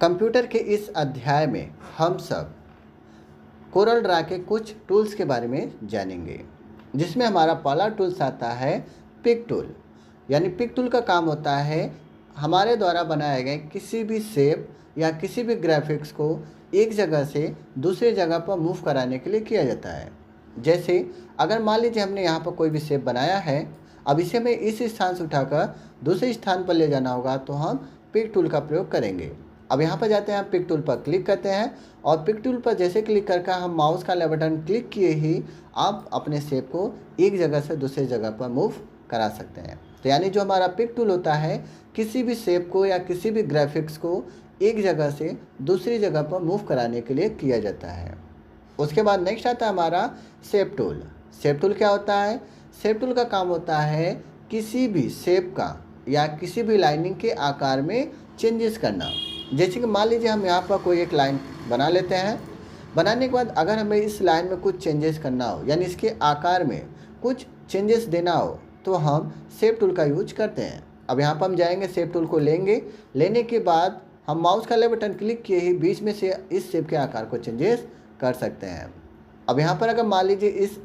Computer के इस अध्याय में हम सब कोरल ड्रा के कुछ टूल्स के बारे में जानेंगे, जिसमें हमारा पहला टूल्स आता है पिक टूल। यानी पिक टूल का काम होता है हमारे द्वारा बनाए गए किसी भी शेप या किसी भी ग्राफिक्स को एक जगह से दूसरी जगह पर मूव कराने के लिए किया जाता है। जैसे अगर मान लीजिए हमने यहाँ पर कोई भी शेप बनाया है, अब इसे हमें इस स्थान से उठाकर दूसरे स्थान पर ले जाना होगा, तो हम पिक टूल का प्रयोग करेंगे। अब यहाँ पर जाते हैं, पिक टूल पर क्लिक करते हैं और पिक टूल पर जैसे क्लिक करके हम माउस का लेफ्ट बटन क्लिक किए ही आप अपने शेप को एक जगह से दूसरी जगह पर मूव करा सकते हैं। तो यानी जो हमारा पिक टूल होता है किसी भी शेप को या किसी भी ग्राफिक्स को एक जगह से दूसरी जगह पर मूव कराने के लिए किया जाता है। उसके बाद नेक्स्ट आता है हमारा शेप टूल। शेप टूल क्या होता है? शेप टूल का काम होता है किसी भी शेप का या किसी भी लाइनिंग के आकार में चेंजेस करना। जैसे कि मान लीजिए हम यहाँ पर कोई एक लाइन बना लेते हैं। बनाने के बाद अगर हमें इस लाइन में कुछ चेंजेस करना हो, यानी इसके आकार में कुछ चेंजेस देना हो, तो हम शेप टूल का यूज करते हैं। अब यहाँ पर हम जाएंगे, शेप टूल को लेंगे। लेने के बाद हम माउस का लेफ्ट बटन क्लिक किए ही बीच में से इस शेप के आकार को चेंजेस कर सकते हैं। अब यहाँ पर अगर मान लीजिए इस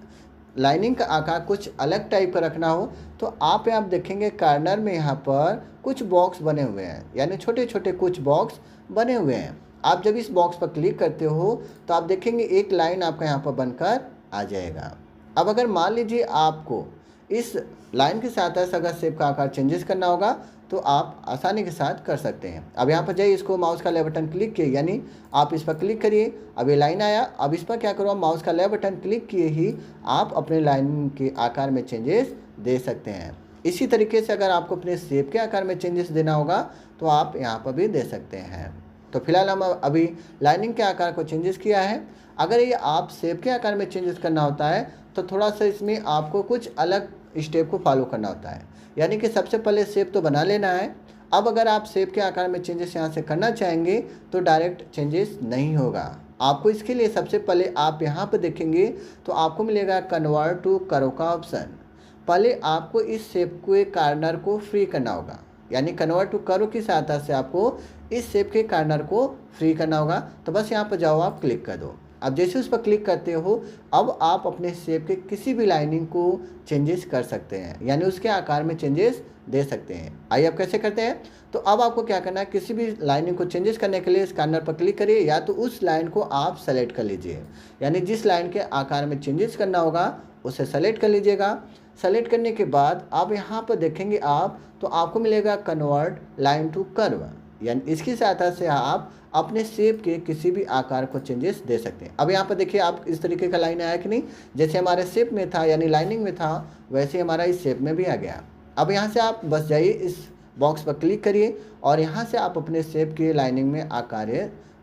लाइनिंग का आकार कुछ अलग टाइप का रखना हो, तो आप यहाँ देखेंगे कॉर्नर में यहाँ पर कुछ बॉक्स बने हुए हैं, यानी छोटे छोटे कुछ बॉक्स बने हुए हैं। आप जब इस बॉक्स पर क्लिक करते हो तो आप देखेंगे एक लाइन आपका यहाँ पर बनकर आ जाएगा। अब अगर मान लीजिए आपको इस लाइन के साथ अगर शेप का आकार चेंजेस करना होगा, तो आप आसानी के साथ कर सकते हैं। अब यहाँ पर जाइए, इसको माउस का लेफ्ट बटन क्लिक किए, यानी आप इस पर क्लिक करिए। अब ये लाइन आया, अब इस पर क्या करो, माउस का लेफ्ट बटन क्लिक किए ही आप अपने लाइन के आकार में चेंजेस दे सकते हैं। इसी तरीके से अगर आपको अपने शेप के आकार में चेंजेस देना होगा तो आप यहाँ पर भी दे सकते हैं। तो फिलहाल हम अभी लाइनिंग के आकार को चेंजेस किया है। अगर ये आप शेप के आकार में चेंजेस करना होता है तो थोड़ा सा इसमें आपको कुछ अलग स्टेप को फॉलो करना होता है। यानी कि सबसे पहले शेप तो बना लेना है। अब अगर आप शेप के आकार में चेंजेस यहाँ से करना चाहेंगे तो डायरेक्ट चेंजेस नहीं होगा। आपको इसके लिए सबसे पहले आप यहाँ पर देखेंगे तो आपको मिलेगा कन्वर्ट टू कर्व का ऑप्शन। पहले आपको इस शेप के कॉर्नर को फ्री करना होगा, यानी कन्वर्ट टू कर्व की सहायता से आपको इस शेप के कॉर्नर को फ्री करना होगा। तो बस यहाँ पर जाओ, आप क्लिक कर दो। अब जैसे उस पर क्लिक करते हो, अब आप अपने शेप के किसी भी लाइनिंग को चेंजेस कर सकते हैं, यानी उसके आकार में चेंजेस दे सकते हैं। आइए अब कैसे करते हैं। तो अब आपको क्या करना है, किसी भी लाइनिंग को चेंजेस करने के लिए इस कॉर्नर पर क्लिक करिए, या तो उस लाइन को आप सेलेक्ट कर लीजिए, यानी जिस लाइन के आकार में चेंजेस करना होगा उसे सेलेक्ट कर लीजिएगा। सेलेक्ट करने के बाद आप यहाँ पर देखेंगे तो आपको मिलेगा कन्वर्ट लाइन टू कर्व, यानी इसकी सहायता से आप अपने शेप के किसी भी आकार को चेंजेस दे सकते हैं। अब यहाँ पर देखिए आप इस तरीके का लाइन आया कि नहीं, जैसे हमारे शेप में था यानी लाइनिंग में था, वैसे हमारा इस शेप में भी आ गया। अब यहाँ से आप बस जाइए, इस बॉक्स पर क्लिक करिए और यहाँ से आप अपने शेप के लाइनिंग में आकार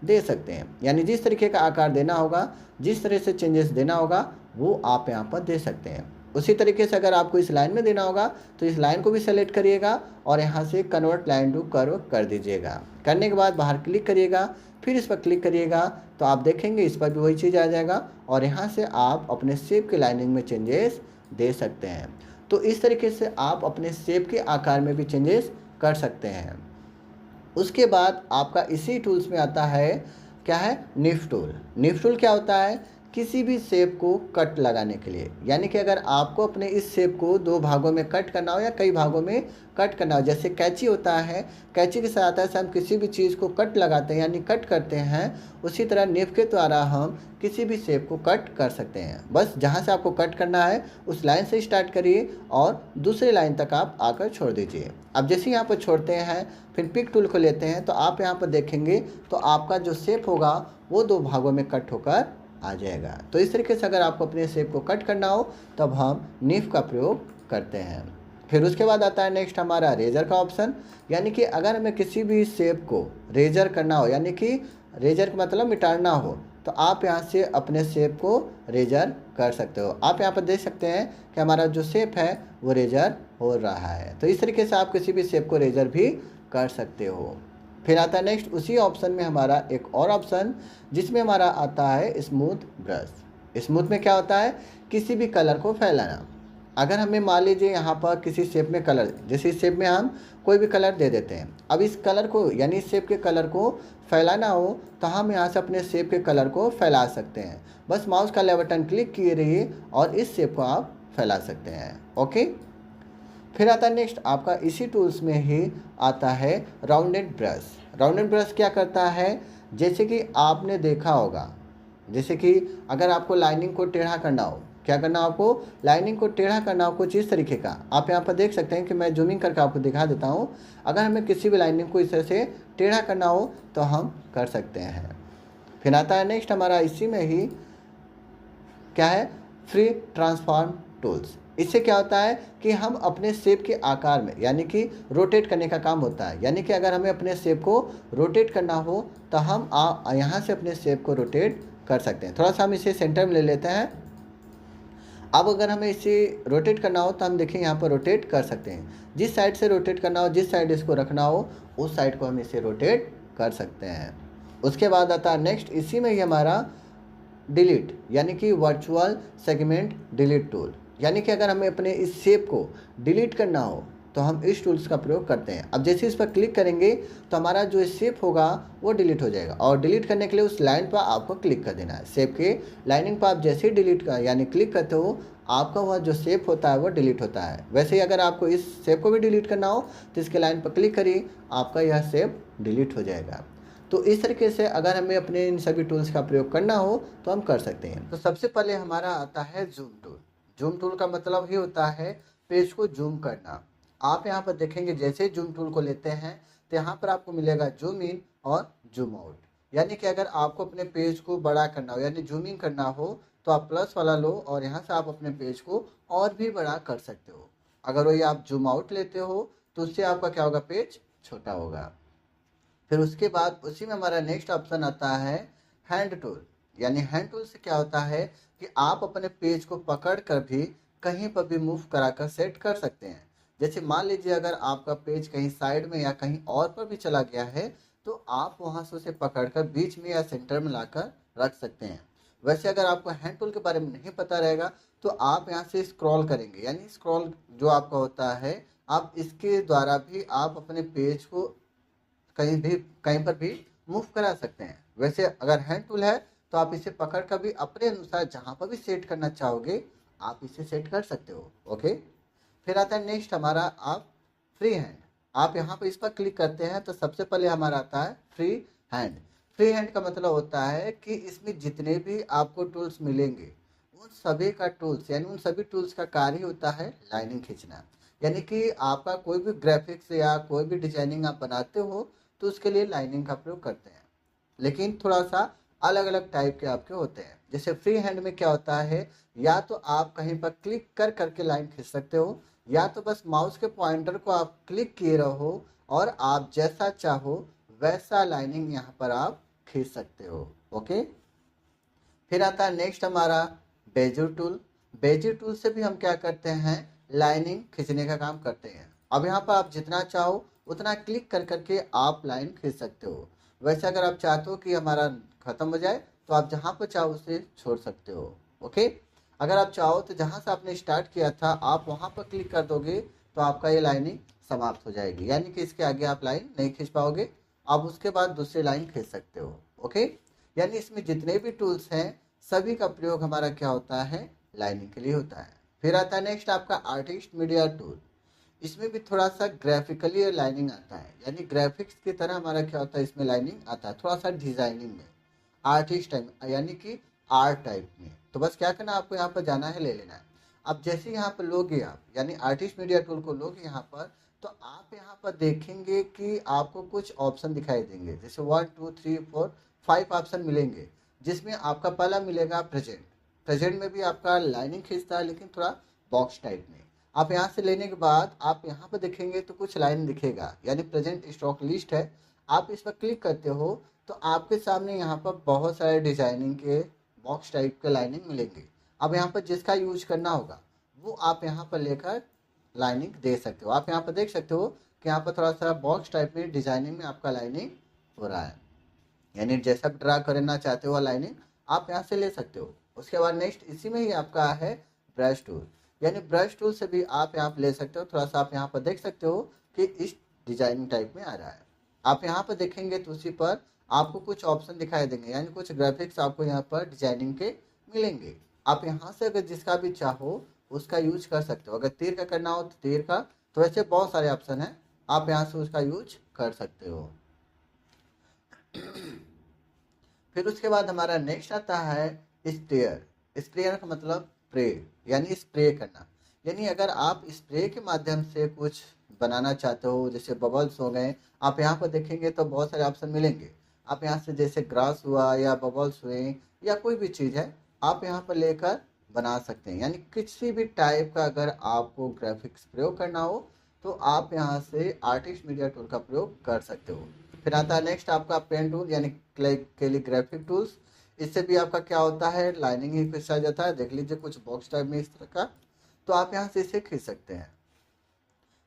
दे सकते हैं, यानी जिस तरीके का आकार देना होगा, जिस तरह से चेंजेस देना होगा वो आप यहाँ पर दे सकते हैं। उसी तरीके से अगर आपको इस लाइन में देना होगा तो इस लाइन को भी सेलेक्ट करिएगा और यहाँ से कन्वर्ट लाइन टू कर्व कर दीजिएगा। करने के बाद बाहर क्लिक करिएगा, फिर इस पर क्लिक करिएगा तो आप देखेंगे इस पर भी वही चीज़ आ जाएगा और यहाँ से आप अपने शेप के लाइनिंग में चेंजेस दे सकते हैं। तो इस तरीके से आप अपने शेप के आकार में भी चेंजेस कर सकते हैं। उसके बाद आपका इसी टूल्स में आता है क्या है, निफ टूल। निफ टूल क्या होता है, किसी भी शेप को कट लगाने के लिए, यानी कि अगर आपको अपने इस शेप को दो भागों में कट करना हो या कई भागों में कट करना हो, जैसे कैंची होता है, कैंची की सहायता से हम किसी भी चीज़ को कट लगाते हैं यानी कट करते हैं, उसी तरह निफ के द्वारा हम किसी भी शेप को कट कर सकते हैं। बस जहाँ से आपको कट करना है उस लाइन से स्टार्ट करिए और दूसरी लाइन तक आप आकर छोड़ दीजिए। अब जैसे यहाँ पर छोड़ते हैं, फिर पिक टूल को लेते हैं तो आप यहाँ पर देखेंगे तो आपका जो शेप होगा वो दो भागों में कट होकर आ जाएगा। तो इस तरीके से अगर आपको अपने शेप को कट करना हो तब हम निफ का प्रयोग करते हैं। फिर उसके बाद आता है नेक्स्ट हमारा रेजर का ऑप्शन, यानी कि अगर हमें किसी भी शेप को रेजर करना हो, यानी कि रेजर का मतलब मिटाना हो, तो आप यहाँ से अपने शेप को रेजर कर सकते हो। आप यहाँ पर देख सकते हैं कि हमारा जो शेप है वो रेजर हो रहा है। तो इस तरीके से आप किसी भी शेप को रेजर भी कर सकते हो। फिर आता है नेक्स्ट उसी ऑप्शन में हमारा एक और ऑप्शन, जिसमें हमारा आता है स्मूथ ब्रश। स्मूथ में क्या होता है, किसी भी कलर को फैलाना। अगर हमें मान लीजिए यहाँ पर किसी शेप में कलर, जैसे इस शेप में हम कोई भी कलर दे देते हैं, अब इस कलर को यानी इस शेप के कलर को फैलाना हो तो हम यहाँ से अपने शेप के कलर को फैला सकते हैं। बस माउस का लेफ्ट बटन क्लिक किए रहिए और इस शेप को आप फैला सकते हैं। ओके, फिर आता है नेक्स्ट आपका इसी टूल्स में ही आता है राउंडेड ब्रश। राउंडेड ब्रश क्या करता है, जैसे कि आपने देखा होगा, जैसे कि अगर आपको लाइनिंग को टेढ़ा करना हो, क्या करना हो आपको, लाइनिंग को टेढ़ा करना हो कुछ इस तरीके का। आप यहाँ पर देख सकते हैं कि मैं जूमिंग करके आपको दिखा देता हूँ। अगर हमें किसी भी लाइनिंग को इस तरह से टेढ़ा करना हो तो हम कर सकते हैं। फिर आता है नेक्स्ट हमारा इसी में ही क्या है, फ्री ट्रांसफॉर्म टूल्स। इससे क्या होता है कि हम अपने शेप के आकार में यानी कि रोटेट करने का काम होता है। यानी कि अगर हमें अपने शेप को रोटेट करना हो तो हम यहाँ से अपने शेप को रोटेट कर सकते हैं। थोड़ा सा हम इसे सेंटर में ले लेते हैं। अब अगर हमें इसे रोटेट करना हो तो हम देखिए यहाँ पर रोटेट कर सकते हैं। जिस साइड से रोटेट करना हो, जिस साइड इसको रखना हो, उस साइड को हम इसे रोटेट कर सकते हैं। उसके बाद आता है नेक्स्ट इसी में ही हमारा डिलीट यानी कि वर्चुअल सेगमेंट डिलीट टूल। यानी कि अगर हमें अपने इस शेप को डिलीट करना हो तो हम इस टूल्स का प्रयोग करते हैं। अब जैसे इस पर क्लिक करेंगे तो हमारा जो शेप होगा वो डिलीट हो जाएगा, और डिलीट करने के लिए उस लाइन पर आपको क्लिक कर देना है। शेप के लाइनिंग पर आप जैसे ही डिलीट कर यानी क्लिक करते हो, आपका वह जो शेप होता है वो डिलीट होता है। वैसे ही अगर आपको इस शेप को भी डिलीट करना हो तो इसके लाइन पर क्लिक करिए, आपका यह शेप डिलीट हो जाएगा। तो इस तरीके से अगर हमें अपने इन सभी टूल्स का प्रयोग करना हो तो हम कर सकते हैं। तो सबसे पहले हमारा आता है जूम टूल। जूम टूल का मतलब ही होता है पेज को जूम करना। आप यहाँ पर देखेंगे जैसे जूम टूल को लेते हैं तो यहाँ पर आपको मिलेगा जूम इन और जूम आउट। यानी कि अगर आपको अपने पेज को बड़ा करना हो यानी जूमिंग करना हो तो आप प्लस वाला लो और यहाँ से आप अपने पेज को और भी बड़ा कर सकते हो। अगर वही आप जूम आउट लेते हो तो उससे आपका क्या होगा, पेज छोटा होगा। फिर उसके बाद उसी में हमारा नेक्स्ट ऑप्शन आता है हैंड टूल। यानी हैंड टूल से क्या होता है कि आप अपने पेज को पकड़ कर भी कहीं पर भी मूव कराकर सेट कर सकते हैं। जैसे मान लीजिए अगर आपका पेज कहीं साइड में या कहीं और पर भी चला गया है तो आप वहां से उसे पकड़कर बीच में या सेंटर में लाकर रख सकते हैं। वैसे अगर आपको हैंड टूल के बारे में नहीं पता रहेगा तो आप यहाँ से स्क्रॉल करेंगे, यानी स्क्रॉल जो आपका होता है, आप इसके द्वारा भी आप अपने पेज को कहीं पर भी मूव करा सकते हैं। वैसे अगर हैंड टूल है तो आप इसे पकड़ कर भी अपने अनुसार जहाँ पर भी सेट करना चाहोगे आप इसे सेट कर सकते हो। ओके, फिर आता है नेक्स्ट हमारा आप फ्री हैंड। आप यहाँ पर इस पर क्लिक करते हैं तो सबसे पहले हमारा आता है फ्री हैंड। फ्री हैंड का मतलब होता है कि इसमें जितने भी आपको टूल्स मिलेंगे उन सभी का टूल्स यानी उन सभी टूल्स का कार्य होता है लाइनिंग खींचना। यानी कि आपका कोई भी ग्राफिक्स या कोई भी डिजाइनिंग आप बनाते हो तो उसके लिए लाइनिंग का प्रयोग करते हैं, लेकिन थोड़ा सा अलग अलग टाइप के आपके होते हैं। जैसे फ्री हैंड में क्या होता है, या तो आप कहीं पर क्लिक कर करके लाइन खींच सकते हो, या तो बस माउस के पॉइंटर को आप क्लिक किए रहो और आप जैसा चाहो वैसा लाइनिंग यहाँ पर आप खींच सकते हो। ओके, फिर आता है नेक्स्ट हमारा बेजियर टूल। बेजियर टूल से भी हम क्या करते हैं, लाइनिंग खींचने का काम करते हैं। अब यहाँ पर आप जितना चाहो उतना क्लिक कर करके आप लाइन खींच सकते हो। वैसे अगर आप चाहते हो कि हमारा खत्म हो जाए तो आप जहाँ पर चाहो उसे छोड़ सकते हो। ओके, अगर आप चाहो तो जहाँ से आपने स्टार्ट किया था आप वहाँ पर क्लिक कर दोगे तो आपका ये लाइनिंग समाप्त हो जाएगी, यानी कि इसके आगे आप लाइन नहीं खींच पाओगे। आप उसके बाद दूसरी लाइन खींच सकते हो। ओके, यानी इसमें जितने भी टूल्स हैं सभी का प्रयोग हमारा क्या होता है, लाइनिंग के लिए होता है। फिर आता है नेक्स्ट आपका आर्टिस्ट मीडिया टूल। इसमें भी थोड़ा सा ग्राफिकली लाइनिंग आता है, यानी ग्राफिक्स की तरह हमारा क्या होता है, इसमें लाइनिंग आता है थोड़ा सा डिजाइनिंग में, आर्टिस्ट टाइप यानी कि आर्ट टाइप में। तो बस क्या करना, आपको यहाँ पर जाना है, ले लेना है। अब जैसे यहाँ पर लोगे आप यानी आर्टिस्ट मीडिया टूल को लोगे यहाँ पर, तो आप यहाँ पर देखेंगे कि आपको कुछ ऑप्शन दिखाई देंगे। जैसे 1 2 3 4 5 ऑप्शन मिलेंगे, जिसमें आपका पहला मिलेगा प्रेजेंट। प्रेजेंट में भी आपका लाइनिंग खींचता है लेकिन थोड़ा बॉक्स टाइप में। आप यहाँ से लेने के बाद आप यहाँ पर देखेंगे तो कुछ लाइन दिखेगा, यानी प्रेजेंट स्टॉक लिस्ट है। आप इस पर क्लिक करते हो तो आपके सामने यहाँ पर बहुत सारे डिजाइनिंग के बॉक्स टाइप के लाइनिंग मिलेंगे। अब यहाँ पर जिसका यूज करना होगा वो आप यहाँ पर लेकर लाइनिंग दे सकते हो। आप यहाँ पर देख सकते हो कि यहाँ पर थोड़ा सा बॉक्स टाइप में डिजाइनिंग में आपका लाइनिंग हो रहा है, यानी जैसा ड्रा करना चाहते हो लाइनिंग आप यहाँ से ले सकते हो। उसके बाद नेक्स्ट इसी में ही आपका है ब्रश टूल। यानी ब्रश टूल से भी आप यहाँ पर ले सकते हो। थोड़ा सा आप यहाँ पर देख सकते हो कि इस डिजाइनिंग टाइप में आ रहा है। आप यहाँ पर देखेंगे तो उसी पर आपको कुछ ऑप्शन दिखाई देंगे, यानी कुछ ग्राफिक्स आपको यहाँ पर डिजाइनिंग के मिलेंगे। आप यहाँ से अगर जिसका भी चाहो उसका यूज कर सकते हो। अगर तीर का करना हो तो तीर का, तो ऐसे बहुत सारे ऑप्शन हैं, आप यहाँ से उसका यूज कर सकते हो। फिर उसके बाद हमारा नेक्स्ट आता है स्प्रेयर। स्प्रेयर का मतलब स्प्रे, यानी स्प्रे करना। यानी अगर आप स्प्रे के माध्यम से कुछ बनाना चाहते हो, जैसे बबल्स हो गए, आप यहाँ पर देखेंगे तो बहुत सारे ऑप्शन मिलेंगे। आप यहाँ से जैसे ग्रास हुआ या बबल्स हुए या कोई भी चीज़ है, आप यहाँ पर लेकर बना सकते हैं। यानी किसी भी टाइप का अगर आपको ग्राफिक्स प्रयोग करना हो तो आप यहाँ से आर्टिस्ट मीडिया टूल का प्रयोग कर सकते हो। फिर आता है नेक्स्ट आपका पेन टूल, यानी कैलीग्राफिक टूल्स। इससे भी आपका क्या होता है, लाइनिंग ही खींचा जाता है। देख लीजिए कुछ बॉक्स टाइप में इस तरह का, तो आप यहाँ से इसे खींच सकते हैं।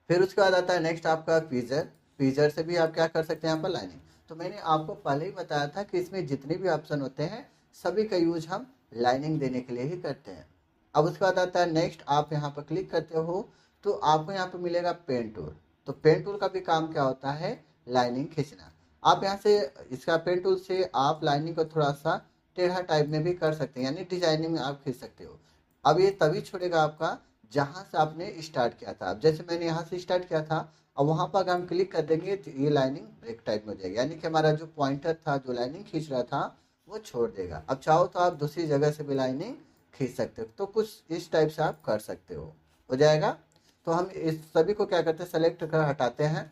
फिर उसके बाद आता है नेक्स्ट आपका पीजर। पीजर से भी आप क्या कर सकते हैं, यहाँ पर लाइनिंग। तो मैंने आपको पहले ही बताया था कि इसमें जितने भी ऑप्शन होते हैं सभी का यूज हम लाइनिंग देने के लिए ही करते हैं। अब उसके बाद आता है नेक्स्ट, आप यहाँ पर क्लिक करते हो तो आपको यहाँ पर मिलेगा पेन टूल। तो पेन टूल का भी काम क्या होता है, लाइनिंग खींचना। आप यहाँ से इसका पेन टूल से आप लाइनिंग को थोड़ा सा टेढ़ा टाइप में भी कर सकते हैं, यानी डिजाइनिंग में आप खींच सकते हो। अब ये तभी छोड़ेगा आपका जहाँ से आपने स्टार्ट किया था। अब जैसे मैंने यहाँ से स्टार्ट किया था, अब वहाँ पर अगर हम क्लिक कर देंगे तो ये लाइनिंग ब्रेक टाइप में हो जाएगी, यानी कि हमारा जो पॉइंटर था, जो लाइनिंग खींच रहा था, वो छोड़ देगा। अब चाहो तो आप दूसरी जगह से भी लाइनिंग खींच सकते हो। तो कुछ इस टाइप से आप कर सकते हो जाएगा। तो हम इस सभी को क्या करते हैं, सेलेक्ट कर हटाते हैं।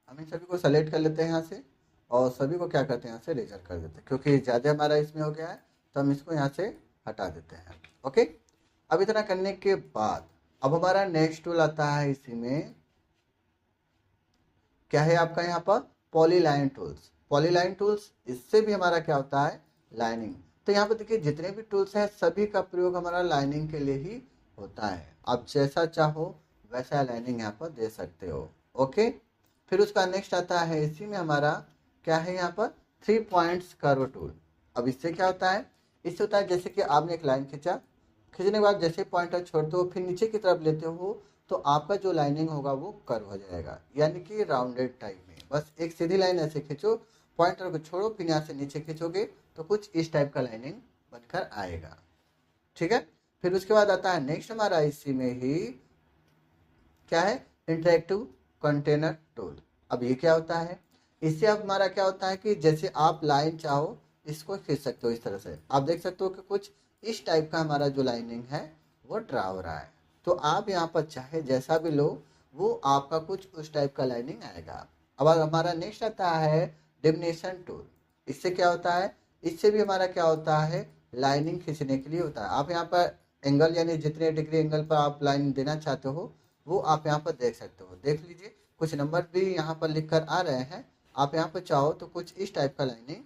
हम इन सभी को सेलेक्ट कर लेते हैं यहाँ से, और सभी को क्या करते हैं, यहाँ से रिजेक्ट कर देते हैं, क्योंकि ज़्यादा हमारा इसमें हो गया है, तो हम इसको यहाँ से हटा देते हैं। ओके, अब इतना करने के बाद अब हमारा नेक्स्ट टूल आता है। इसी में क्या है आपका यहाँ पर, पॉलीलाइन टूल्स। पॉलीलाइन टूल्स, इससे भी हमारा क्या होता है, लाइनिंग। तो यहाँ पर देखिए जितने भी टूल्स हैं सभी का प्रयोग हमारा लाइनिंग के लिए ही होता है। आप जैसा चाहो वैसा लाइनिंग यहाँ पर दे सकते हो। ओके, फिर उसका नेक्स्ट आता है, इसी में हमारा क्या है यहाँ पर, 3 पॉइंट्स कर्व टूल। अब इससे क्या होता है, इससे होता है जैसे कि आपने एक लाइन खींचा, खींचने के बाद जैसे पॉइंटर छोड़ते हो फिर नीचे की तरफ लेते हो, तो आपका जो लाइनिंग होगा वो कर्व हो जाएगा, यानी कि राउंडेड टाइप में। बस एक सीधी लाइन ऐसे खींचो, पॉइंटर को छोड़ो, फिर यहाँ से नीचे खींचोगे तो कुछ इस टाइप का लाइनिंग बनकर आएगा। ठीक है, फिर उसके बाद आता है नेक्स्ट हमारा, इसी में ही क्या है, इंटरेक्टिव कंटेनर टूल। अब ये क्या होता है, इससे अब हमारा क्या होता है कि जैसे आप लाइन चाहो इसको खींच सकते हो। इस तरह से आप देख सकते हो कि कुछ इस टाइप का हमारा जो लाइनिंग है वो ड्रा हो रहा है। तो आप यहाँ पर चाहे जैसा भी लो, वो आपका कुछ उस टाइप का लाइनिंग आएगा। अब हमारा नेक्स्ट आता है डिमिनिशन टूल। इससे क्या होता है, इससे भी हमारा क्या होता है, लाइनिंग खींचने के लिए होता है। आप यहाँ पर एंगल, यानी जितने डिग्री एंगल पर आप लाइन देना चाहते हो वो आप यहाँ पर देख सकते हो। देख लीजिए कुछ नंबर भी यहाँ पर लिख कर आ रहे हैं। आप यहाँ पर चाहो तो कुछ इस टाइप का लाइनिंग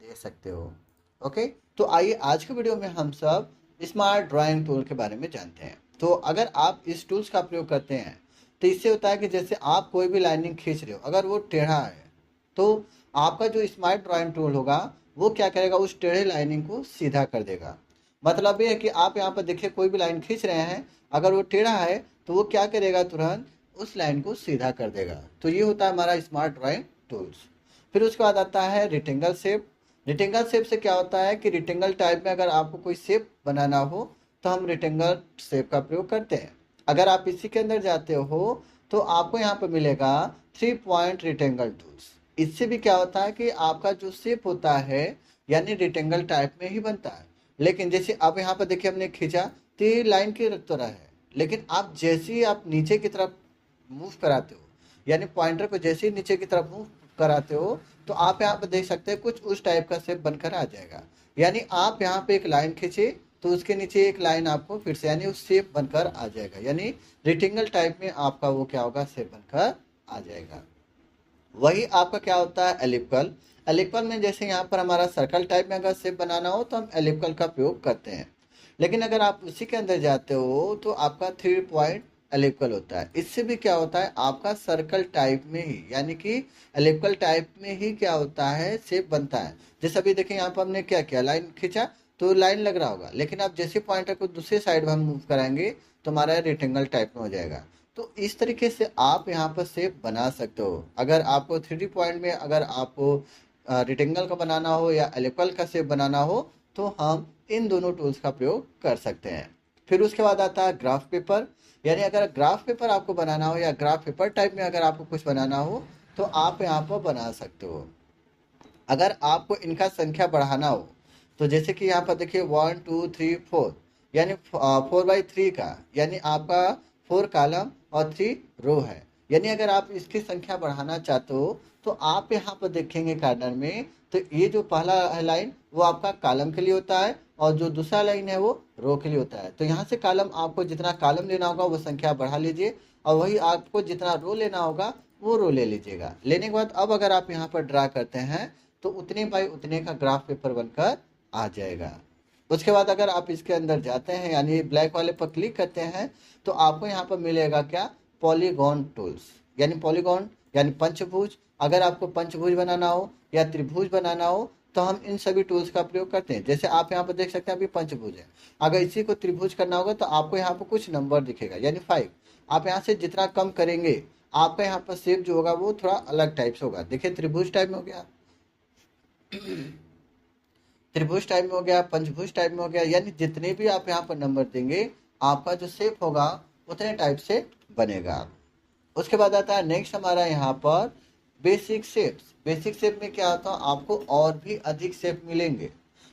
दे सकते हो। ओके, तो आइए आज के वीडियो में हम सब स्मार्ट ड्राइंग टूल के बारे में जानते हैं। तो अगर आप इस टूल्स का प्रयोग करते हैं तो इससे होता है कि जैसे आप कोई भी लाइनिंग खींच रहे हो, अगर वो टेढ़ा है तो आपका जो स्मार्ट ड्राइंग टूल होगा वो क्या करेगा, उस टेढ़े लाइनिंग को सीधा कर देगा। मतलब ये है कि आप यहाँ पर देखिए कोई भी लाइन खींच रहे हैं, अगर वो टेढ़ा है तो वो क्या करेगा, तुरंत उस लाइन को सीधा कर देगा। तो ये होता है हमारा स्मार्ट ड्राइंग टूल्स। फिर उसके बाद आता है रेक्टेंगल शेप। रेक्टेंगल शेप से क्या होता है कि रेक्टेंगल टाइप में अगर आपको कोई शेप बनाना हो तो हम रेक्टेंगल शेप का प्रयोग करते हैं। अगर आप इसी के अंदर जाते हो तो आपको यहाँ पर मिलेगा 3 पॉइंट रेक्टेंगल टूल्स। इससे भी क्या होता है कि आपका जो शेप होता है यानी रेक्टेंगल टाइप में ही बनता है। लेकिन जैसे आप यहाँ पर देखिए हमने खींचा तो ये लाइन की तरह है, लेकिन आप जैसे ही आप नीचे की तरफ मूव कराते हो, यानी पॉइंटर को जैसे ही नीचे की तरफ मूव कराते हो, तो आप यहाँ पर देख सकते हैं कुछ उस टाइप का शेप बनकर आ जाएगा। यानी आप यहाँ पे एक लाइन खींचे तो उसके नीचे एक लाइन आपको फिर से यानी उस शेप बनकर आ जाएगा, यानी रेक्टेंगल टाइप में आपका वो क्या होगा, शेप बनकर आ जाएगा। वही आपका क्या होता है, एलिप्टिकल। एलिप्टिकल में जैसे यहाँ पर हमारा सर्कल टाइप में अगर शेप बनाना हो तो हम एलिप्टिकल का प्रयोग करते हैं। लेकिन अगर आप उसी के अंदर जाते हो तो आपका 3 पॉइंट एलिप्टिकल होता है। इससे भी क्या होता है आपका सर्कल टाइप में ही, यानी कि एलिप्टिकल टाइप में ही क्या होता है शेप बनता है। जैसे अभी देखें यहाँ पर हमने क्या किया, लाइन खींचा तो लाइन लग रहा होगा, लेकिन आप जैसे पॉइंटर को दूसरे साइड में हम मूव कराएंगे तो हमारा रेक्टेंगल टाइप में हो जाएगा। तो इस तरीके से आप यहाँ पर शेप बना सकते हो। अगर आपको 3D पॉइंट में अगर आपको रेक्टेंगल का बनाना हो या एलिप्टिकल का शेप बनाना हो तो हम इन दोनों टूल्स का प्रयोग कर सकते हैं। फिर उसके बाद आता है ग्राफ पेपर, यानी अगर ग्राफ पेपर आपको बनाना हो या ग्राफ पेपर टाइप में अगर आपको कुछ बनाना हो तो आप यहाँ पर बना सकते हो। अगर आपको इनका संख्या बढ़ाना हो तो जैसे कि यहाँ पर देखिए 1 2 3 4, यानी 4/3 का, यानी आपका 4 कॉलम और 3 रो है। यानी अगर आप इसकी संख्या बढ़ाना चाहते हो तो आप यहाँ पर देखेंगे कार्नर में, तो ये जो पहला है लाइन वो आपका कॉलम के लिए होता है और जो दूसरा लाइन है वो रो के लिए होता है। तो यहाँ से कॉलम आपको जितना कॉलम लेना होगा वो संख्या बढ़ा लीजिए और वही आपको जितना रो लेना होगा वो रो ले लीजिएगा। लेने के बाद अब अगर आप यहाँ पर ड्रा करते हैं तो उतने बाई उतने का ग्राफ पेपर बनकर आ जाएगा। उसके बाद अगर आप इसके अंदर जाते हैं यानी ब्लैक वाले पर क्लिक करते हैं तो आपको यहाँ पर मिलेगा क्या, पॉलीगॉन टूल्स, यानी पॉलीगॉन यानी पंचभुज। अगर आपको पंचभुज बनाना हो या त्रिभुज बनाना हो तो हम इन सभी टूल्स का प्रयोग करते हैं। जैसे आप यहाँ पर देख सकते हैं अभी पंचभुज है, अगर इसी को त्रिभुज करना होगा तो आपको यहाँ पर कुछ नंबर दिखेगा यानी 5। आप यहाँ से जितना कम करेंगे आपका यहाँ पर शेप जो होगा वो थोड़ा अलग टाइप से होगा। देखिए त्रिभुज टाइप में हो गया, त्रिभुज टाइप में हो गया, पंचभुज टाइप में हो गया, यानी जितने भी आप यहाँ पर नंबर देंगे आपका जो शेप होगा उतने टाइप से बनेगा। उसके बाद आता है नेक्स्ट हमारा यहाँ पर बेसिक शेप्स। बेसिक शेप में क्या होता है आपको और भी अधिक शेप मिलेंगे।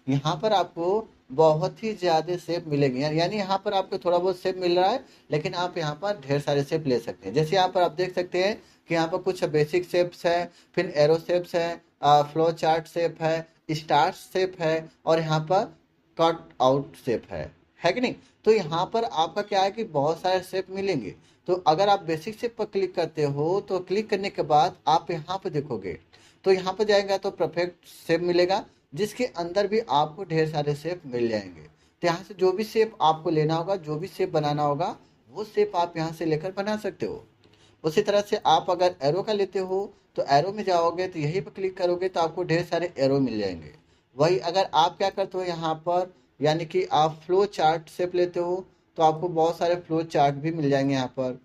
यहाँ पर आपको बहुत ही ज़्यादा शेप मिलेंगे, यानी यहाँ पर आपको थोड़ा बहुत शेप मिल रहा है लेकिन आप यहाँ पर ढेर सारे शेप ले सकते हैं। जैसे यहाँ पर आप देख सकते हैं कि यहाँ पर कुछ बेसिक शेप्स है, फिर एरो शेप्स है, फ्लो चार्ट शेप है, स्टार शेप है और यहाँ पर कट आउट शेप है कि नहीं। तो यहाँ पर आपका क्या है कि बहुत सारे शेप मिलेंगे। तो अगर आप बेसिक शेप पर क्लिक करते हो तो क्लिक करने के बाद आप यहाँ पर देखोगे तो यहाँ पर जाएगा तो परफेक्ट शेप मिलेगा जिसके अंदर भी आपको ढेर सारे शेप मिल जाएंगे। तो यहाँ से जो भी शेप आपको लेना होगा, जो भी शेप बनाना होगा वो शेप आप यहाँ से लेकर बना सकते हो। उसी तरह से आप अगर एरो का लेते हो तो एरो में जाओगे तो यहीं पर क्लिक करोगे तो आपको ढेर सारे एरो मिल जाएंगे। वही अगर आप क्या करते हो यहाँ पर, यानी कि आप फ्लो चार्ट शेप लेते हो तो आपको बहुत सारे फ्लो चार्ट भी मिल जाएंगे यहाँ पर।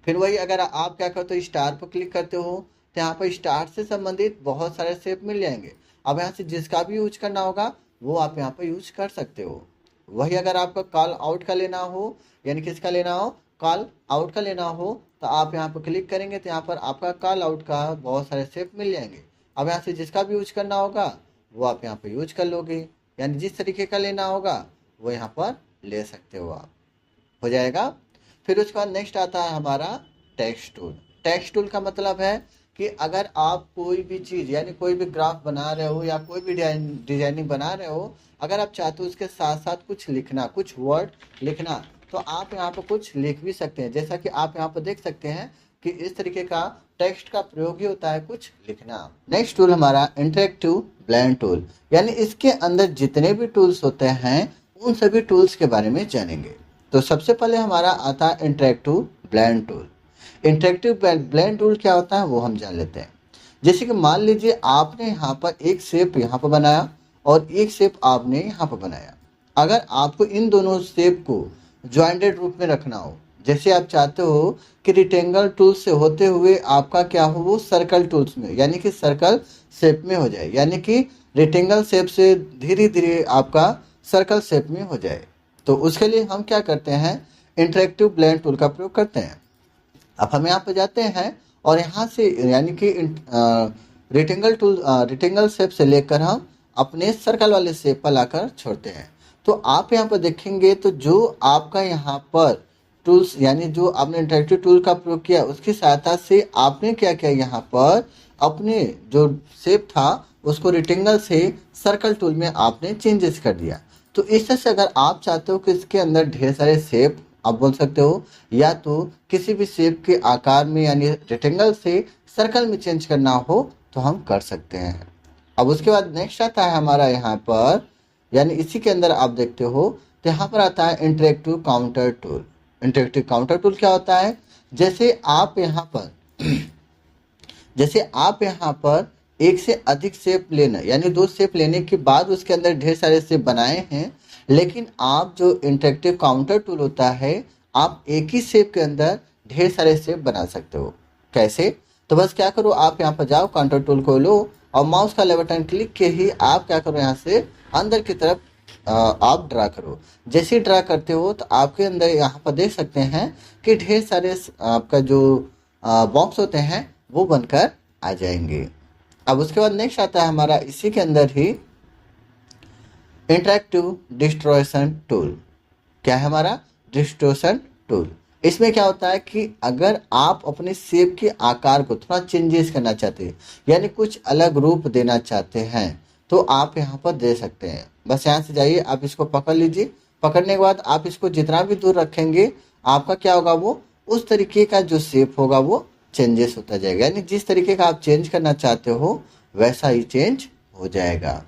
फिर वही अगर आप क्या करते हो स्टार पर क्लिक करते हो तो यहाँ पर स्टार से संबंधित बहुत सारे शेप मिल जाएंगे। अब यहाँ से जिसका भी यूज करना होगा वो आप यहाँ पर यूज कर सकते हो। वही अगर आपका कॉल आउट का लेना हो, यानी किसका लेना हो, कॉल आउट का लेना हो तो आप यहाँ पर क्लिक करेंगे तो यहाँ पर आपका कॉल आउट का बहुत सारे शेप मिल जाएंगे। अब यहाँ से जिसका भी यूज करना होगा वो आप यहाँ पर यूज कर लोगे, यानी जिस तरीके का लेना होगा वो यहाँ पर ले सकते हो आप, हो जाएगा। फिर उसके बाद नेक्स्ट आता है हमारा टेक्स्ट टूल। टेक्स्ट टूल का मतलब है कि अगर आप कोई भी चीज़ यानी कोई भी ग्राफ बना रहे हो या कोई भी डिजाइनिंग बना रहे हो, अगर आप चाहते हो उसके साथ साथ कुछ लिखना, कुछ वर्ड लिखना, तो आप यहाँ पर कुछ लिख भी सकते हैं। जैसा कि आप यहाँ पर देख सकते हैं कि इस तरीके का टेक्स्ट का प्रयोग ही होता है कुछ लिखना। नेक्स्ट टूल हमारा इंटरेक्टिव ब्लेंड टूल, यानी इसके अंदर जितने भी टूल्स होते हैं उन सभी टूल्स के बारे में जानेंगे। तो सबसे पहले हमारा आता है interactive blend tool. Interactive blend tool क्या होता है वो हम जान लेते हैं। जैसे कि मान लीजिए आपने यहाँ पर एक शेप यहाँ पर बनाया और एक शेप आपने यहाँ पर बनाया। अगर आपको इन दोनों शेप को ज्वाइंटेड रूप में रखना हो, जैसे आप चाहते हो कि रिक्टेंगल टूल से होते हुए आपका क्या हो वो सर्कल टूल्स में यानी कि सर्कल शेप में हो जाए, यानी कि रेक्टेंगल शेप से धीरे धीरे आपका सर्कल शेप में हो जाए, तो उसके लिए हम क्या करते हैं, इंटरेक्टिव ब्लेंड टूल का प्रयोग करते हैं। अब हम यहाँ पे जाते हैं और यहाँ से यानी कि रेक्टेंगल शेप से लेकर हम अपने सर्कल वाले शेप पर लाकर छोड़ते हैं। तो आप यहाँ पर देखेंगे तो जो आपका यहाँ पर टूल्स यानी जो आपने इंटरेक्टिव टूल का प्रयोग किया उसकी सहायता से आपने क्या किया, यहाँ पर अपने जो शेप था उसको रेक्टेंगल से सर्कल टूल में आपने चेंजेस कर दिया। तो इस तरह से अगर आप चाहते हो कि इसके अंदर ढेर सारे शेप आप बोल सकते हो, या तो किसी भी शेप के आकार में यानी रेक्टेंगल से सर्कल में चेंज करना हो तो हम कर सकते हैं। अब उसके बाद नेक्स्ट आता है हमारा यहाँ पर, यानी इसी के अंदर आप देखते हो तो यहाँ पर आता है interactive counter tool. Interactive counter tool क्या होता है, जैसे आप यहाँ पर एक से अधिक शेप लेना, यानी दो शेप लेने के बाद उसके अंदर ढेर सारे शेप बनाए हैं, लेकिन आप जो इंटरेक्टिव काउंटर टूल होता है, आप एक ही शेप के अंदर ढेर सारे शेप बना सकते हो। कैसे? तो बस क्या करो, आप यहाँ पर जाओ, काउंटर टूल को लो और माउस का लेफ्ट बटन क्लिक के ही आप क्या करो, यहाँ से अंदर की तरफ आप ड्रा करो। जैसे ही ड्रा करते हो तो आपके अंदर यहाँ पर देख सकते हैं कि ढेर सारे आपका जो बॉक्स होते हैं वो बनकर आ जाएंगे। अब उसके बाद नेक्स्ट आता है हमारा इसी के अंदर ही इंटरेक्टिव डिस्ट्रॉयशन टूल। क्या है हमारा? डिस्ट्रॉयशन टूल। इसमें क्या होता है कि अगर आप अपने शेप के आकार को थोड़ा चेंजेस करना चाहते हैं, यानी कुछ अलग रूप देना चाहते हैं, तो आप यहाँ पर दे सकते हैं। बस यहाँ से जाइए, आप इसको पकड़ लीजिए। पकड़ने के बाद आप इसको जितना भी दूर रखेंगे, आपका क्या होगा, वो उस तरीके का जो शेप होगा वो चेंजेस होता जाएगा, यानी जिस तरीके का आप चेंज करना चाहते हो वैसा ही चेंज हो जाएगा।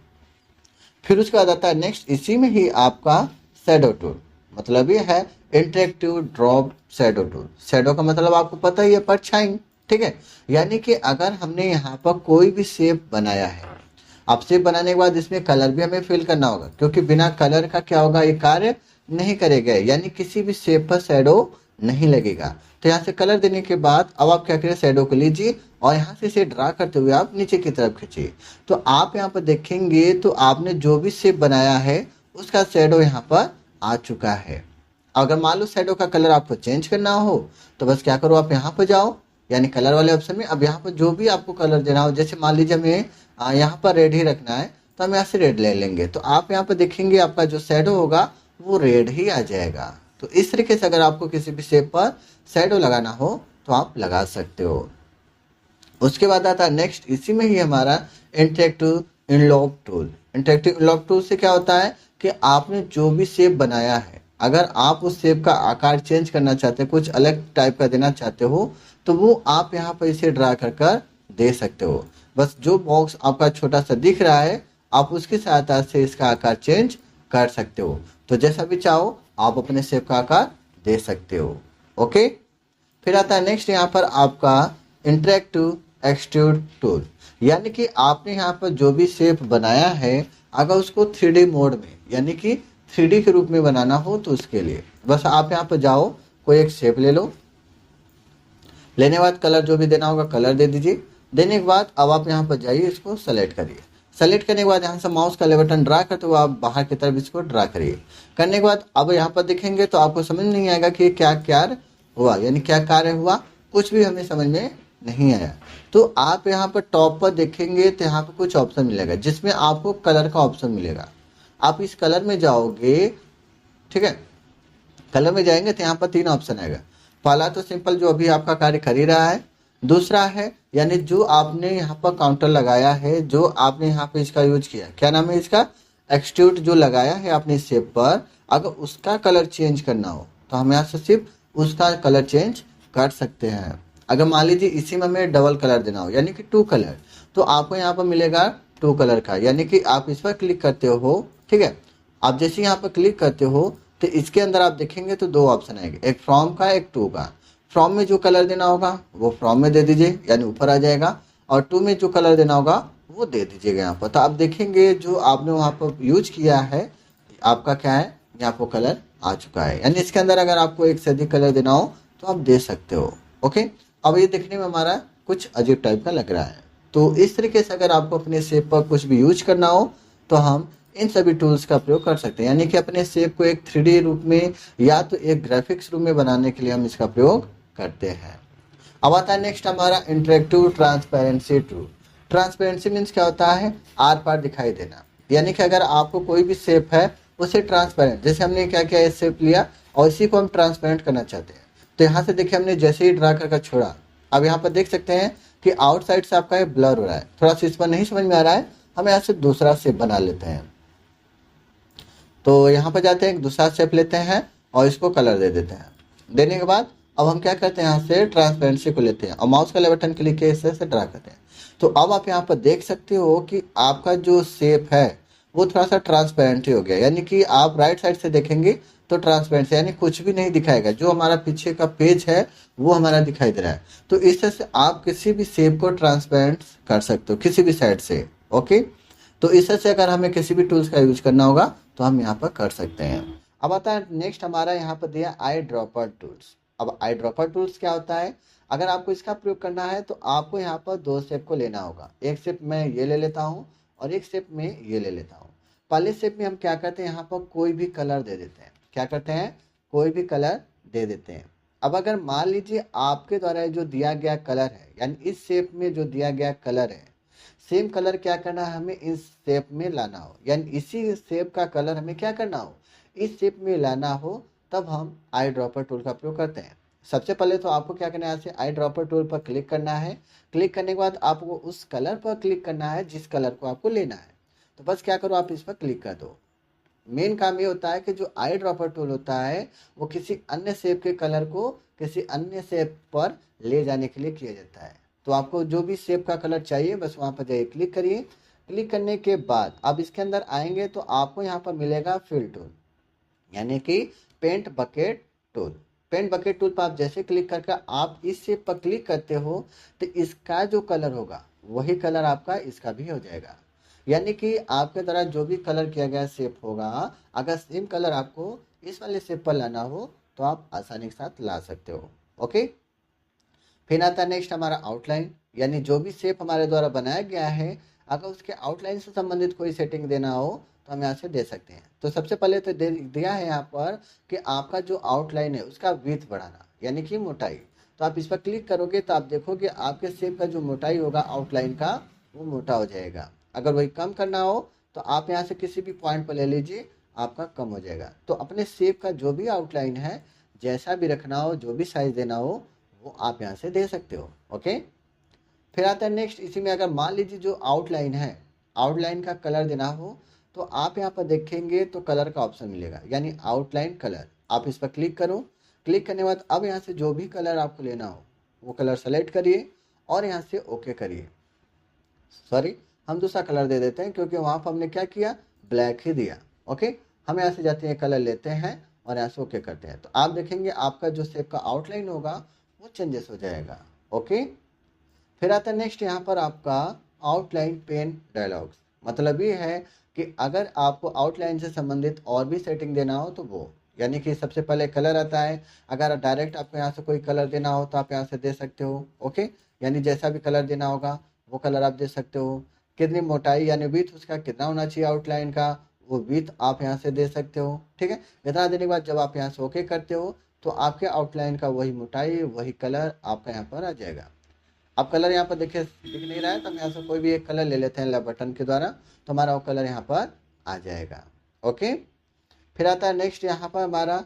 फिर उसके बाद आता है नेक्स्ट, इसी में ही आपका शैडो टूल। मतलब ये है interactive drop shadow tool. Shadow का मतलब आपको पता ही है, परछाई, ठीक है। यानी कि अगर हमने यहाँ पर कोई भी शेप बनाया है, अब शेप बनाने के बाद इसमें कलर भी हमें फिल करना होगा, क्योंकि बिना कलर का क्या होगा, ये कार्य नहीं करेगा, यानी किसी भी शेप पर शैडो नहीं लगेगा। तो यहाँ से कलर देने के बाद अब आप क्या करें, शैडो को लीजिए और यहाँ से इसे ड्रा करते हुए आप नीचे की तरफ खींचिए। तो आप यहाँ पर देखेंगे तो आपने जो भी शेप बनाया है उसका शैडो यहाँ पर आ चुका है। अगर मान लो शैडो का कलर आपको चेंज करना हो तो बस क्या करो, आप यहाँ पर जाओ, यानी कलर वाले ऑप्शन में। अब यहाँ पर जो भी आपको कलर देना हो, जैसे मान लीजिए हमें यहाँ पर रेड ही रखना है, तो हम यहाँ से रेड ले लेंगे। तो आप यहाँ पर देखेंगे आपका जो शैडो होगा वो रेड ही आ जाएगा। तो इस तरीके से अगर आपको किसी भी शेप पर शैडो लगाना हो तो आप लगा सकते हो। उसके बाद आता है नेक्स्ट, इसी में ही हमारा इंटरेक्टिव इनलॉक टूल। इंटरेक्टिव इनलॉक टूल से क्या होता है कि आपने जो भी शेप बनाया है, अगर आप उस शेप का आकार चेंज करना चाहते हैं, कुछ अलग टाइप का देना चाहते हो, तो वो आप यहाँ पर इसे ड्रा कर दे सकते हो। बस जो बॉक्स आपका छोटा सा दिख रहा है, आप उसकी सहायता से इसका आकार चेंज कर सकते हो। तो जैसा भी चाहो आप अपने शेप का आकार दे सकते हो। ओके, फिर आता है नेक्स्ट यहाँ पर आपका इंटरेक्टिव एक्सट्रूड टूल। यानी कि आपने यहाँ पर जो भी शेप बनाया है, अगर उसको 3D मोड में, यानी कि 3D के रूप में बनाना हो, तो उसके लिए बस आप यहाँ पर जाओ, कोई एक शेप ले लो। लेने के बाद कलर जो भी देना होगा कलर दे दीजिए। देने के बाद अब आप यहाँ पर जाइए, इसको सेलेक्ट करिए। सेलेक्ट करने के बाद यहाँ से माउस का लेफ्ट बटन ड्रा करते हुए आप बाहर की तरफ इसको ड्रा करिए। करने के बाद अब यहाँ पर देखेंगे तो आपको समझ नहीं आएगा कि क्या कार्य हुआ, यानी क्या कार्य हुआ, कुछ भी हमें समझ में नहीं आया। तो आप यहाँ पर टॉप पर देखेंगे तो यहाँ पर कुछ ऑप्शन मिलेगा, जिसमें आपको कलर का ऑप्शन मिलेगा। आप इस कलर में जाओगे, ठीक है, कलर में जाएंगे तो यहाँ पर 3 ऑप्शन आएगा। पहला तो सिंपल जो अभी आपका कार्य कर ही रहा है। दूसरा है यानी जो आपने यहाँ पर काउंटर लगाया है, जो आपने यहाँ पे इसका यूज किया, क्या नाम है इसका, एक्सट्रूड जो लगाया है आपने शेप पर, अगर उसका कलर चेंज करना हो तो हम यहाँ से सिर्फ उसका कलर चेंज कर सकते हैं। अगर मान लीजिए इसी में हमें डबल कलर देना हो, यानी कि 2 कलर, तो आपको यहाँ पर मिलेगा 2 कलर का, यानी कि आप इस पर क्लिक करते हो, ठीक है। आप जैसे यहाँ पर क्लिक करते हो तो इसके अंदर आप देखेंगे तो 2 ऑप्शन आएंगे, एक फ्रॉम का, एक टू का। फ्रॉम में जो कलर देना होगा वो फ्रॉम में दे दीजिए, यानी ऊपर आ जाएगा, और टू में जो कलर देना होगा वो दे दीजिएगा यहाँ पर। तो आप देखेंगे जो आपने वहाँ पर यूज किया है, आपका क्या है, यहाँ पर कलर आ चुका है। यानी इसके अंदर अगर आपको एक से अधिक कलर देना हो तो आप दे सकते हो। ओके, अब ये देखने में हमारा कुछ अजीब टाइप का लग रहा है। तो इस तरीके से अगर आपको अपने शेप पर कुछ भी यूज करना हो तो हम इन सभी टूल्स का प्रयोग कर सकते हैं, यानी कि अपने शेप को एक 3D रूप में या तो एक ग्राफिक्स रूप में बनाने के लिए हम इसका प्रयोग करते हैं। अब आता है नेक्स्ट हमारा interactive transparency tool. Transparency means क्या होता है, आर पार दिखाई देना, यानी कि अगर आपको कोई भी शेप है उसे ट्रांसपेरेंट, जैसे हमने क्या किया, शेप लिया और इसी को हम ट्रांसपेरेंट करना चाहते हैं। तो यहाँ से देखिए हमने जैसे ही ड्रा करके छोड़ा, अब यहाँ पर देख सकते हैं कि आउटसाइड से आपका ये ब्लर हो रहा है, थोड़ा सा इस पर नहीं समझ में आ रहा है, हम यहाँ से दूसरा शेप बना लेते हैं। तो यहाँ पर जाते हैं, एक दूसरा शेप लेते हैं और इसको कलर दे देते हैं। देने के बाद अब हम क्या करते हैं, यहाँ से ट्रांसपेरेंसी को लेते हैं और माउस का लेफ्ट बटन क्लिक के इसे ड्रा करते हैं। तो अब आप यहाँ पर देख सकते हो कि आपका जो शेप है वो थोड़ा सा ट्रांसपेरेंट ही हो गया, यानी कि आप राइट साइड से देखेंगे तो ट्रांसपेरेंट यानी कुछ भी नहीं दिखाएगा, जो हमारा पीछे का पेज है वो हमारा दिखाई दे रहा है। तो इस तरह से आप किसी भी शेप को ट्रांसपेरेंट कर सकते हो किसी भी साइड से। ओके, तो इस तरह से अगर हमें किसी भी टूल्स का यूज करना होगा तो हम यहाँ पर कर सकते हैं। अब आता है नेक्स्ट हमारा यहाँ पर दिया आई ड्रॉपर टूल्स। अब आई ड्रॉपर टूल्स क्या होता है, अगर आपको इसका प्रयोग करना है तो आपको यहाँ पर दो शेप को लेना होगा। एक शेप में ये ले लेता हूँ और एक शेप में ये ले लेता हूँ। पहले शेप में हम क्या करते हैं, यहाँ पर कोई भी कलर दे देते हैं। क्या करते हैं, कोई भी कलर दे देते हैं। अब अगर मान लीजिए आपके द्वारा जो दिया गया कलर है, यानी इस शेप में जो दिया गया कलर है, सेम कलर क्या करना है, हमें इस शेप में लाना हो, यानी इसी शेप का कलर हमें क्या करना हो, इस शेप में लाना हो, तब हम आई ड्रॉपर टूल का प्रयोग करते हैं। सबसे पहले तो आपको क्या करना है, ऐसे आई ड्रॉपर टूल पर क्लिक करना है। क्लिक करने के बाद आपको उस कलर पर क्लिक करना है जिस कलर को आपको लेना है। तो बस क्या करो, आप इस पर क्लिक कर दो। मेन काम ये होता है कि जो आई ड्रॉपर टूल होता है वो किसी अन्य शेप के कलर को किसी अन्य शेप पर ले जाने के लिए किया जाता है। तो आपको जो भी शेप का कलर चाहिए बस वहाँ पर जाइए, क्लिक करिए। क्लिक करने के बाद आप इसके अंदर आएंगे तो आपको यहाँ पर मिलेगा फिल टूल, यानी कि paint bucket tool. Paint bucket tool पर आप जैसे क्लिक करके आप इस शेप पर क्लिक करते हो तो इसका जो कलर होगा वही कलर आपका इसका भी हो जाएगा। यानी कि आपके द्वारा जो भी कलर किया गया शेप होगा, अगर सेम कलर आपको इस वाले शेप पर लाना हो तो आप आसानी के साथ ला सकते हो। ओके, फिर आता है नेक्स्ट हमारा आउटलाइन, यानी जो भी शेप हमारे द्वारा बनाया गया है अगर उसके आउटलाइन से संबंधित कोई सेटिंग देना हो तो हम यहाँ से दे सकते हैं। तो सबसे पहले तो दिया है यहाँ पर कि आपका जो आउटलाइन है उसका विड्थ बढ़ाना, यानी कि मोटाई। तो आप इस पर क्लिक करोगे तो आप देखोगे आपके शेप का जो मोटाई होगा आउटलाइन का वो मोटा हो जाएगा। अगर वही कम करना हो तो आप यहाँ से किसी भी पॉइंट पर ले लीजिए, आपका कम हो जाएगा। तो अपने शेप का जो भी आउटलाइन है, जैसा भी रखना हो, जो भी साइज देना हो, वो आप यहाँ से दे सकते हो। ओके, फिर आता है नेक्स्ट, इसी में अगर मान लीजिए जो आउटलाइन है, आउटलाइन का कलर देना हो तो आप यहाँ पर देखेंगे तो कलर का ऑप्शन मिलेगा, यानी आउटलाइन कलर। आप इस पर क्लिक करो। क्लिक करने के बाद अब यहाँ से जो भी कलर आपको लेना हो वो कलर सेलेक्ट करिए और यहाँ से ओके करिए। सॉरी, हम दूसरा कलर दे देते हैं क्योंकि वहाँ पर हमने क्या किया, ब्लैक ही दिया। ओके, हम यहाँ से जाते हैं कलर लेते हैं और यहाँ से ओके करते हैं। तो आप देखेंगे आपका जो शेप का आउटलाइन होगा वो चेंजेस हो जाएगा। ओके, फिर आता है नेक्स्ट यहाँ पर आपका आउटलाइन पेन डायलॉग्स। मतलब ये है कि अगर आपको आउटलाइन से संबंधित और भी सेटिंग देना हो तो वो, यानी कि सबसे पहले कलर आता है। अगर डायरेक्ट आपको यहाँ से कोई कलर देना हो तो आप यहाँ से दे सकते हो। ओके, यानी जैसा भी कलर देना होगा वो कलर आप दे सकते हो। कितनी मोटाई यानी विड्थ उसका कितना होना चाहिए आउटलाइन का, वो विड्थ आप यहाँ से दे सकते हो। ठीक है, इतना देने के बाद जब आप यहाँ से ओके करते हो तो आपके आउटलाइन का वही मोटाई वही कलर आपका यहाँ पर आ जाएगा। अब कलर यहाँ पर देखिए दिख नहीं रहा है तो हम यहाँ से कोई भी एक कलर ले लेते हैं लेफ्ट बटन के द्वारा, तो हमारा वो कलर यहाँ पर आ जाएगा। ओके, फिर आता है नेक्स्ट यहाँ पर हमारा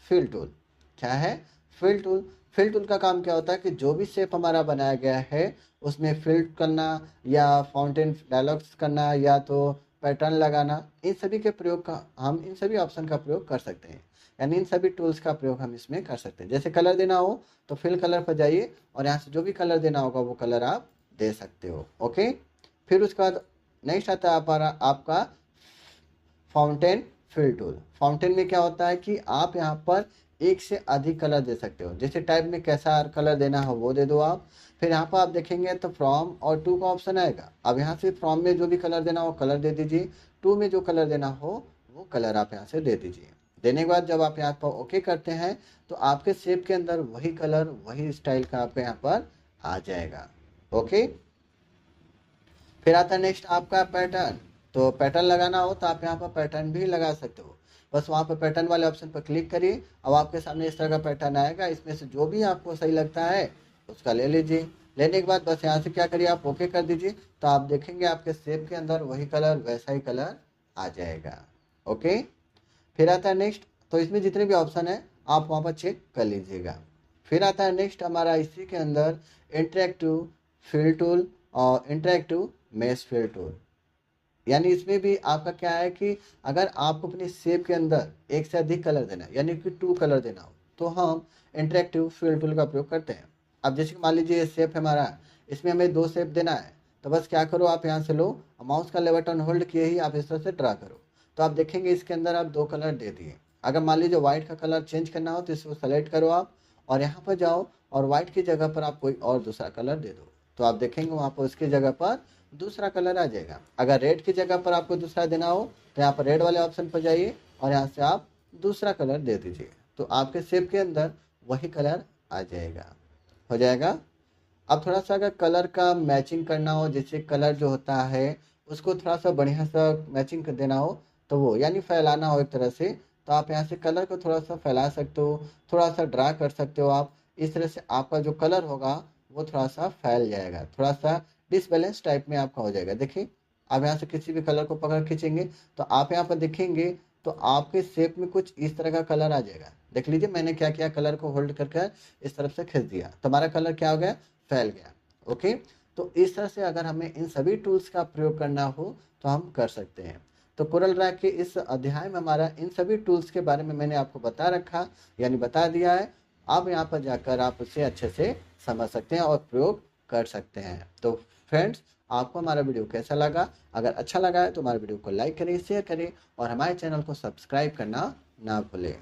फिल टूल। क्या है, फिल टूल। फिल टूल का काम क्या होता है कि जो भी शेप हमारा बनाया गया है उसमें फिल करना या फाउंटेन डायलॉग्स करना या तो पैटर्न लगाना, इन सभी के प्रयोग का हम इन सभी ऑप्शन का प्रयोग कर सकते हैं। यानी इन सभी टूल्स का प्रयोग हम इसमें कर सकते हैं। जैसे कलर देना हो तो फिल कलर पर जाइए और यहाँ से जो भी कलर देना होगा वो कलर आप दे सकते हो। ओके, फिर उसके बाद नेक्स्ट आता है आपका फाउंटेन फिल टूल। फाउंटेन में क्या होता है कि आप यहाँ पर एक से अधिक कलर दे सकते हो। जैसे टाइप में कैसा कलर देना हो वो दे दो आप। फिर यहाँ पर आप देखेंगे तो फ्रॉम और टू का ऑप्शन आएगा। अब यहाँ से फ्रॉम में जो भी कलर देना हो कलर दे दीजिए, टू में जो कलर देना हो वो कलर आप यहाँ से दे दीजिए। देने के बाद जब आप यहाँ पर ओके करते हैं तो आपके शेप के अंदर वही कलर वही स्टाइल का आपके यहाँ पर आ जाएगा। ओके, फिर आता है नेक्स्ट आपका पैटर्न। तो पैटर्न लगाना हो तो आप यहाँ पर पैटर्न भी लगा सकते हो। बस वहाँ पर पैटर्न वाले ऑप्शन पर क्लिक करिए। अब आपके सामने इस तरह का पैटर्न आएगा, इसमें से जो भी आपको सही लगता है उसका ले लीजिए। लेने के बाद बस यहाँ से क्या करिए, आप ओके कर दीजिए। तो आप देखेंगे आपके शेप के अंदर वही कलर वैसा ही कलर आ जाएगा। ओके, फिर आता है नेक्स्ट। तो इसमें जितने भी ऑप्शन है आप वहाँ पर चेक कर लीजिएगा। फिर आता है नेक्स्ट हमारा इसी के अंदर इंटरेक्टिव फिल टूल और इंटरेक्टिव मेश फिल टूल। यानी इसमें भी आपका क्या है कि अगर आपको अपने शेप के अंदर एक से अधिक कलर देना है, यानी कि टू कलर देना हो, तो हम इंटरेक्टिव फिल टूल का प्रयोग करते हैं। अब जैसे कि मान लीजिए ये शेप है हमारा, इसमें हमें दो शेप देना है। तो बस क्या करो, आप यहाँ से लो, माउस का लेफ्ट बटन होल्ड किए ही आप इस तरह से ड्रा करो। तो आप देखेंगे इसके अंदर आप दो कलर दे दिए। अगर मान लीजिए व्हाइट का कलर चेंज करना हो तो इसको सेलेक्ट करो आप, और यहाँ पर जाओ और व्हाइट की जगह पर आप कोई और दूसरा कलर दे दो, तो आप देखेंगे वहाँ पर उसकी जगह पर दूसरा कलर आ जाएगा। अगर रेड की जगह पर आपको दूसरा देना हो तो यहाँ पर रेड वाले ऑप्शन पर जाइए और यहाँ से आप दूसरा कलर दे दीजिए, तो आपके शेप के अंदर वही कलर आ जाएगा, हो जाएगा। अब थोड़ा सा अगर कलर का मैचिंग करना हो, जैसे कलर जो होता है उसको थोड़ा सा बढ़िया सा मैचिंग कर देना हो, तो वो यानी फैलाना हो एक तरह से, तो आप यहाँ से कलर को थोड़ा सा फैला सकते हो, थोड़ा सा ड्रा कर सकते हो आप। इस तरह से आपका जो कलर होगा वो थोड़ा सा फैल जाएगा, थोड़ा सा डिसबैलेंस टाइप में आपका हो जाएगा। देखिए आप यहाँ से किसी भी कलर को पकड़ खींचेंगे तो आप यहाँ पर देखेंगे तो आपके शेप में कुछ इस तरह का कलर आ जाएगा। देख लीजिए मैंने क्या किया, कलर को होल्ड करके इस तरफ से खींच दिया, तुम्हारा कलर क्या हो गया, फैल गया। ओके, तो इस तरह से अगर हमें इन सभी टूल्स का प्रयोग करना हो तो हम कर सकते हैं। तो कोरल ड्रा के इस अध्याय में हमारा इन सभी टूल्स के बारे में मैंने आपको बता रखा, यानी बता दिया है। आप यहाँ पर जाकर आप उसे अच्छे से समझ सकते हैं और प्रयोग कर सकते हैं। तो फ्रेंड्स, आपको हमारा वीडियो कैसा लगा? अगर अच्छा लगा है तो हमारे वीडियो को लाइक करें, शेयर करें और हमारे चैनल को सब्सक्राइब करना ना भूलें।